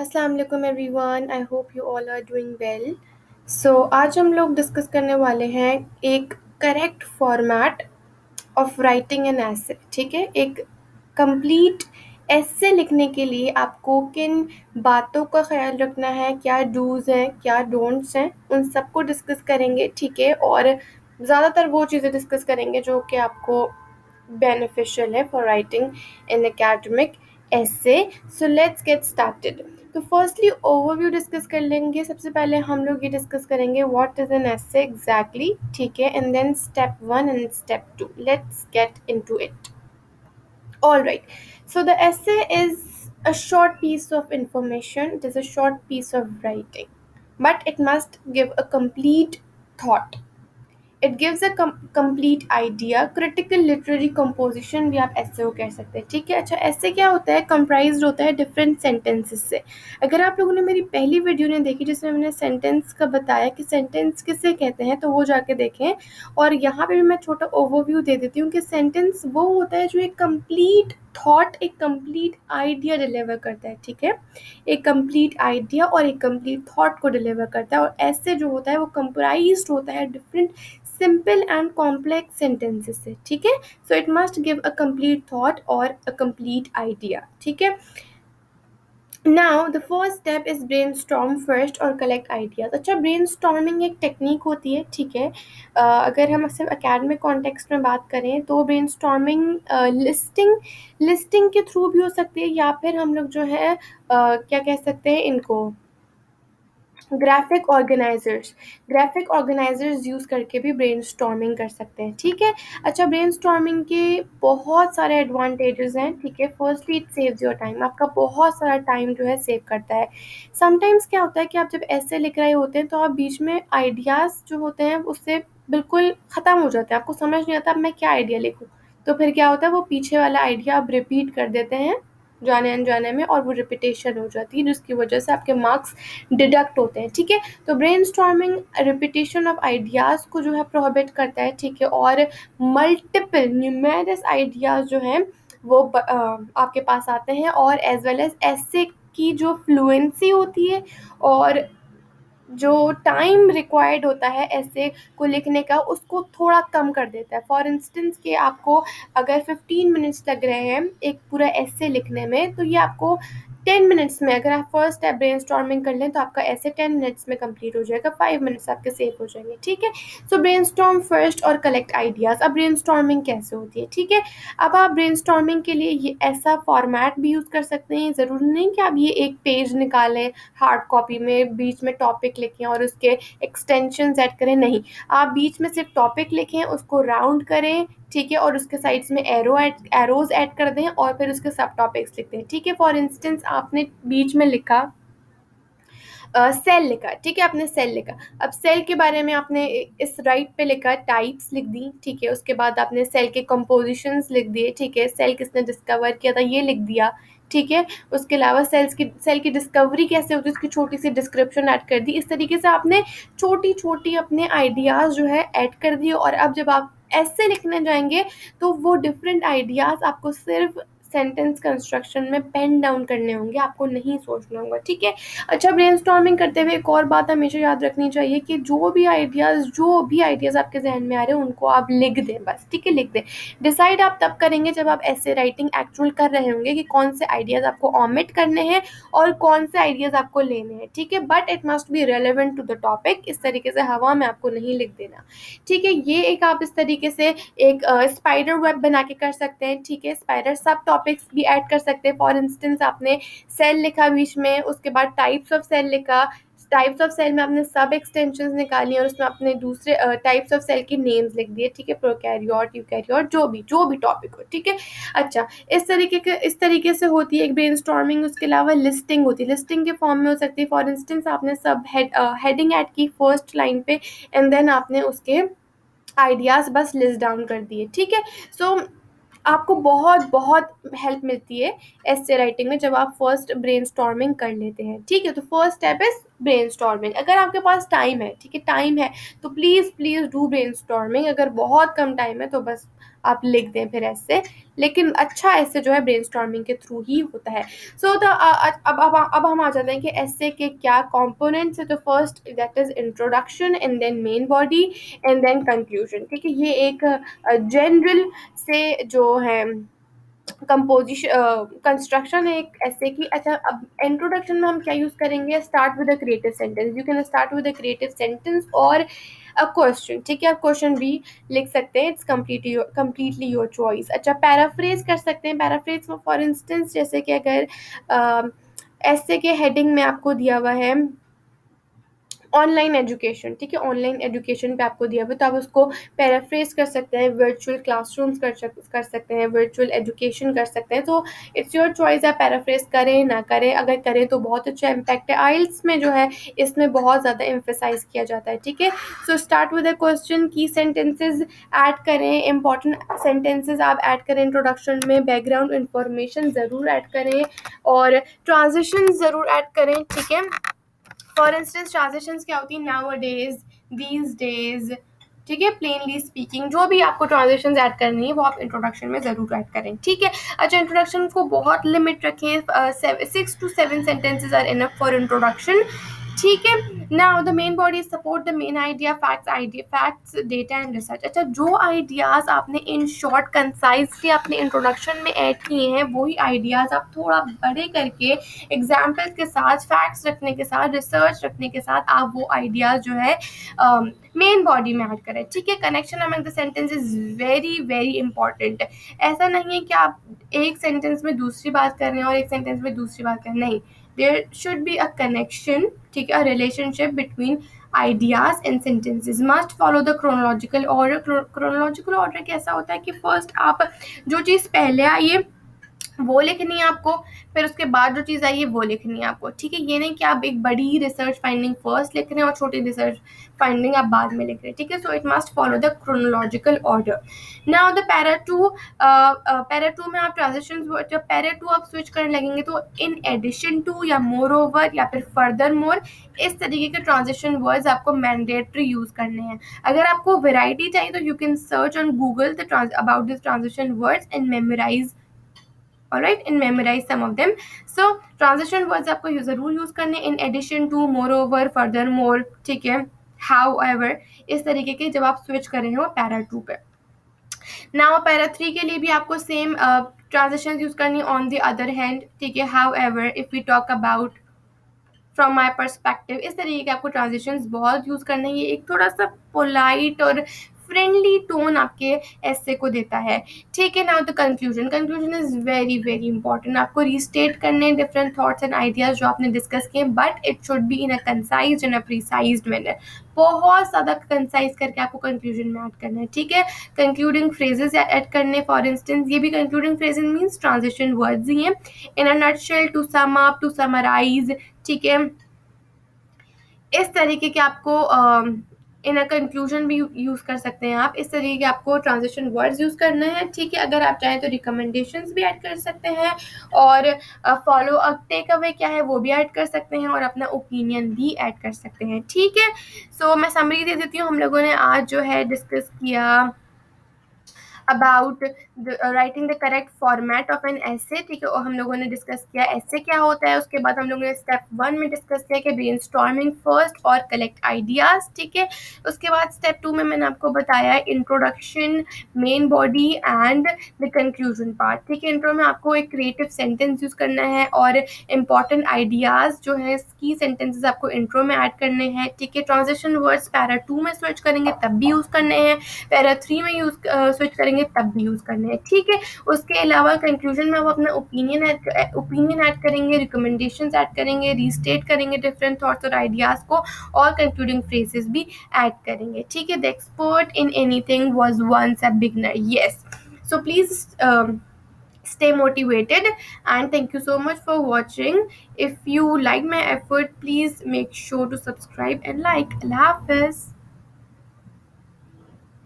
अस्सलाम वालेकुम everyone, I hope you all are doing well. आज हम लोग डिस्कस करने वाले हैं एक correct format of writing an essay. ठीक है, एक कंप्लीट एसे लिखने के लिए आपको किन बातों का ख्याल रखना है, क्या डूज़ हैं, क्या डोंट्स हैं, उन सबको डिस्कस करेंगे। ठीक है, और ज़्यादातर वो चीज़ें डिस्कस करेंगे जो कि आपको beneficial है for writing an academic essay. So let's get started. तो फर्स्टली ओवरव्यू डिस्कस कर लेंगे। सबसे पहले हम लोग ये डिस्कस करेंगे what is an essay exactly. ठीक है, and then step 1 and step 2, let's get into it. All right. So the essay is a short piece of information. It is a short piece of writing, but it must give a complete thought. It gives a complete idea. Critical literary composition भी आप ऐसे को कह सकते हैं। ठीक है, अच्छा ऐसे क्या होता है, कंप्राइज्ड होता है डिफरेंट सेंटेंसेस से। अगर आप लोगों ने मेरी पहली वीडियो ने देखी जिसमें मैंने सेंटेंस का बताया कि सेंटेंस किसे कहते हैं, तो वो जाके देखें। और यहाँ पे भी मैं छोटा ओवरव्यू दे देती हूँ कि सेंटेंस वो होता है जो एक कंप्लीट थॉट, एक कंप्लीट आइडिया डिलीवर करता है। ठीक है, एक कंप्लीट आइडिया और एक कंप्लीट थॉट को डिलीवर करता है। और ऐसे जो होता है वो कंप्राइज्ड होता है different simple and complex sentences से। ठीक है, so it must give a complete thought और अ कंप्लीट आइडिया। ठीक है, now the first step is brain storm first और कलेक्ट आइडियाज। अच्छा, ब्रेन स्टॉर्मिंग एक टेक्निक होती है। ठीक है, अगर हम सिर्फ एकेडमिक कॉन्टेक्स्ट में बात करें तो ब्रेन स्टॉर्मिंग लिस्टिंग के थ्रू भी हो सकती है, या फिर हम लोग जो है क्या कह सकते हैं इनको, ग्राफिक ऑर्गेनाइजर्स यूज़ करके भी ब्रेनस्टॉर्मिंग कर सकते हैं। ठीक है, अच्छा ब्रेनस्टॉर्मिंग के बहुत सारे एडवांटेजेस हैं। ठीक है, firstly it saves your time, आपका बहुत सारा टाइम जो है सेव करता है। समटाइम्स क्या होता है कि आप जब ऐसे लिख रहे होते हैं तो आप बीच में आइडियाज़ जो होते हैं उससे बिल्कुल ख़त्म हो जाते हैं, आपको समझ नहीं आता अब मैं क्या आइडिया लिखूँ। तो फिर क्या होता है, वो पीछे वाला आइडिया आप रिपीट कर देते हैं जाने अनजाने में, और वो रिपीटेशन हो जाती है जिसकी वजह से आपके मार्क्स डिडक्ट होते हैं। ठीक है, तो ब्रेनस्टॉर्मिंग रिपीटेशन ऑफ आइडियाज़ को जो है प्रोहिबिट करता है। ठीक है, और मल्टीपल न्यूमेरस आइडियाज़ जो हैं वो आपके पास आते हैं, और एज वेल एज ऐसे की जो फ्लुएंसी होती है और जो टाइम रिक्वायर्ड होता है ऐसे को लिखने का उसको थोड़ा कम कर देता है। फॉर इंस्टेंस कि आपको अगर 15 मिनट्स लग रहे हैं एक पूरा ऐसे लिखने में, तो ये आपको 10 मिनट्स में, अगर आप फर्स्ट स्टेप ब्रेनस्टॉर्मिंग कर लें तो आपका ऐसे 10 मिनट्स में कंप्लीट हो जाएगा, 5 मिनट्स आपके सेव हो जाएंगे। ठीक है, सो ब्रेनस्टॉर्म फर्स्ट और कलेक्ट आइडियाज़। अब ब्रेनस्टॉर्मिंग कैसे होती है? ठीक है, अब आप ब्रेनस्टॉर्मिंग के लिए ये ऐसा फॉर्मेट भी यूज़ कर सकते हैं। ज़रूरी नहीं कि आप ये एक पेज निकालें हार्ड कॉपी में, बीच में टॉपिक लिखें और उसके एक्सटेंशंस ऐड करें। नहीं, आप बीच में सिर्फ टॉपिक लिखें, उसको राउंड करें। ठीक है, और उसके साइड्स में एरोज ऐड कर दें और फिर उसके सब टॉपिक्स लिखते हैं। ठीक है, फॉर इंस्टेंस आपने बीच में लिखा सेल लिखा। ठीक है, आपने सेल लिखा, अब सेल के बारे में आपने इस राइट पे लिखा टाइप्स लिख दी। ठीक है, उसके बाद आपने सेल के कंपोजिशंस लिख दिए। ठीक है, सेल किसने डिस्कवर किया था ये लिख दिया। ठीक है, उसके अलावा सेल की डिस्कवरी कैसे होती है उसकी छोटी सी डिस्क्रिप्शन ऐड कर दी। इस तरीके से आपने छोटी छोटी अपने आइडियाज़ जो है ऐड कर दिए, और अब जब आप ऐसे लिखने जाएंगे तो वो डिफरेंट आइडियाज़ आपको सिर्फ सेंटेंस कंस्ट्रक्शन में पेन डाउन करने होंगे, आपको नहीं सोचना होगा। ठीक है, अच्छा ब्रेनस्टॉर्मिंग करते हुए एक और बात हमेशा याद रखनी चाहिए कि जो भी आइडियाज़ आपके जहन में आ रहे हैं उनको आप लिख दें बस। ठीक है, लिख दें। डिसाइड आप तब करेंगे जब आप ऐसे राइटिंग एक्चुअल कर रहे होंगे कि कौन से आइडियाज़ आपको ऑमिट करने हैं और कौन से आइडियाज़ आपको लेने हैं। ठीक है, but it must be relevant to the topic, इस तरीके से हवा में आपको नहीं लिख देना। ठीक है, ये एक आप इस तरीके से एक स्पाइडर वेब बना के कर सकते हैं। ठीक है, स्पाइडर सब टॉपिक्स भी ऐड कर सकते हैं। फॉर इंस्टेंस आपने सेल लिखा बीच में, उसके बाद टाइप्स ऑफ सेल लिखा, टाइप्स ऑफ सेल में आपने सब एक्सटेंशंस निकाली और उसमें आपने दूसरे टाइप्स ऑफ सेल के नेम्स लिख दिए। ठीक है, प्रोकैरियोट, यूकैरियोट, जो भी टॉपिक हो। ठीक है, अच्छा इस तरीके से होती है एक ब्रेनस्टॉर्मिंग। उसके अलावा लिस्टिंग होती है, लिस्टिंग के फॉर्म में हो सकती है। फॉर इंस्टेंस आपने सब हेडिंग ऐड की फर्स्ट लाइन पे, एंड देन आपने उसके आइडियाज़ बस लिस्ट डाउन कर दिए। ठीक है, सो आपको बहुत बहुत हेल्प मिलती है ऐसे राइटिंग में जब आप फर्स्ट ब्रेनस्टॉर्मिंग कर लेते हैं। ठीक है, तो फर्स्ट स्टेप इज ब्रेनस्टॉर्मिंग। अगर आपके पास टाइम है, ठीक है टाइम है, तो प्लीज़ प्लीज़ डू ब्रेनस्टॉर्मिंग। अगर बहुत कम टाइम है तो बस आप लिख दें फिर ऐसे, लेकिन अच्छा ऐसे जो है ब्रेनस्टॉर्मिंग के थ्रू ही होता है। सो द अब हम आ जाते हैं कि ऐसे के क्या कंपोनेंट्स है। तो first that is introduction, and then main body, and then conclusion. ठीक है, ये एक जनरल से जो है कंपोजिशन कंस्ट्रक्शन है एक ऐसे की। अच्छा, अब इंट्रोडक्शन में हम क्या यूज करेंगे? Start with a creative sentence. You can start with a creative sentence और अ क्वेश्चन। ठीक है, आप क्वेश्चन भी लिख सकते हैं, इट्स कम्प्लीटली योर चॉइस। अच्छा, पैराफ्रेज कर सकते हैं। पैराफ्रेज फॉर इंस्टेंस, जैसे कि अगर ऐसे के हेडिंग में आपको दिया हुआ है ऑनलाइन एजुकेशन, ठीक है, ऑनलाइन एजुकेशन पे आपको दिया हुआ, तो आप उसको पैराफ्रेज कर सकते हैं, वर्चुअल क्लासरूम्स कर सकते हैं, वर्चुअल एजुकेशन कर सकते हैं। तो इट्स योर चॉइस, आप पैराफ्रेज करें ना करें। अगर करें तो बहुत अच्छा इम्पैक्ट है। आइल्स में जो है इसमें बहुत ज़्यादा एम्फेसाइज किया जाता है। ठीक है, so start with a question, की सेंटेंसेज ऐड करें, इंपॉर्टेंट सेंटेंसेज आप ऐड करें इंट्रोडक्शन में, बैकग्राउंड इंफॉर्मेशन ज़रूर ऐड करें और ट्रांजिशन ज़रूर ऐड करें। ठीक है, फॉर इंस्टेंस ट्रांजिशंस क्या होती है? Now a days, these days. ठीक है, प्लेनली स्पीकिंग, जो भी आपको ट्रांजिशंस ऐड करनी है वो आप इंट्रोडक्शन में ज़रूर ऐड करें। ठीक है, अच्छा, इंट्रोडक्शन को बहुत लिमिट रखें, 6 to 7 sentences are enough for introduction. ठीक है, now the main body support the main idea, facts, data and research. अच्छा, जो आइडियाज़ आपने इन शॉर्ट कंसाइजली अपने इंट्रोडक्शन में ऐड किए हैं, वही आइडियाज़ आप थोड़ा बड़े करके एग्जाम्पल्स के साथ, फैक्ट्स रखने के साथ, रिसर्च रखने के साथ आप वो आइडियाज़ जो है मेन बॉडी में ऐड करें। ठीक है, connection among the sentence is very very important. ऐसा नहीं है कि आप एक सेंटेंस में दूसरी बात कर रहे हैं और एक सेंटेंस में दूसरी बात कर रहे हैं, नहीं, there should be a connection. ठीक है, a relationship between ideas and sentences, must follow the chronological order. Chronological order कैसा होता है कि फर्स्ट आप जो चीज़ पहले आई है वो लिखनी है आपको, फिर उसके बाद जो चीज़ आई है वो लिखनी है आपको। ठीक है, ये नहीं कि आप एक बड़ी रिसर्च फाइंडिंग फर्स्ट लिख रहे हैं और छोटी रिसर्च फाइंडिंग आप बाद में लिख रहे हैं। ठीक है, so it must follow the chronological order. Now the para two में आप ट्रांजिशन, जब पैरा टू आप स्विच करने लगेंगे तो इन एडिशन टू या मोर ओवर या फिर फर्दर मोर, इस तरीके के ट्रांजिशन वर्ड्स आपको मैंडेटरी यूज करने हैं। अगर आपको वेराइटी चाहिए तो you can search on Google about this transition words and memorise, alright, and memorize some of them. So transition words आपको ज़रूर यूज करने, in addition to, moreover, furthermore। ठीक है, however, इस तरीके के जब आप स्विच कर रहे हो पैरा टू पे। नाउ पैरा थ्री के लिए भी आपको सेम ट्रांजिशन यूज करनी, ऑन द अदर हैंड। ठीक है, however, if we talk about, from my perspective, इस तरीके के आपको ट्रांजिशंस बहुत यूज़ करने हैं। ये एक थोड़ा सा पोलाइट और फ्रेंडली टोन आपके ऐसे को देता है। ठीक है, now the conclusion. Conclusion is very very important. आपको रीस्टेट करने डिफरेंट थॉट्स एंड आइडियाज जो आपने डिस्कस किए, but it should be in a concise, in a precised manner. बहुत ज़्यादा कंसाइज करके आपको कंक्लूजन में ऐड करना है। ठीक है, कंक्लूडिंग फ्रेजेस ऐड करने, फॉर इंस्टेंस ये भी concluding phrases means transition words ही हैं। In a nutshell, to sum up, to summarise. ठीक है, इस तरीके के आपको इन अ कंक्लूजन भी यूज कर सकते हैं आप। इस तरीके के आपको ट्रांजिशन वर्ड्स यूज करना है। ठीक है, अगर आप चाहें तो रिकमेंडेशंस भी ऐड कर सकते हैं और फॉलो अप, टेक अवे क्या है वो भी ऐड कर सकते हैं और अपना ओपिनियन भी ऐड कर सकते हैं। ठीक है, सो मैं समरी दे देती हूँ। हम लोगों ने आज जो है डिस्कस किया about writing the correct format of an essay. ठीक है, और हम लोगों ने डिस्कस किया ऐसे क्या होता है। उसके बाद हम लोगों ने स्टेप 1 में डिस्कस किया कि ब्रेनस्टॉर्मिंग फर्स्ट और कलेक्ट आइडियाज। ठीक है, उसके बाद स्टेप 2 में मैंने आपको बताया introduction, main body and the conclusion part. ठीक है, इंट्रो में आपको एक क्रिएटिव सेंटेंस यूज करना है और इंपॉर्टेंट आइडियाज जो है की सेंटेंसेस आपको इंट्रो में ऐड करने हैं। ठीक है, ट्रांजिशन वर्ड्स पैरा 2 में स्विच करेंगे तब भी यूज करने हैं, पैरा 3 में स्विच करेंगे तब भी यूज करने हैं। ठीक है, उसके अलावा कंक्लूजन में आप अपना ओपिनियन ऐड करेंगे, रिकमेंडेशंस ऐड करेंगे, रीस्टेट करेंगे डिफरेंट थॉट्स और आइडियाज को, और कंक्लूडिंग फ्रेजेस भी ऐड करेंगे। ठीक है, the expert in anything was once a beginner. Yes, so please stay motivated and thank you so much for watching. If you like my effort, please make sure to subscribe and like. Allah Hafiz.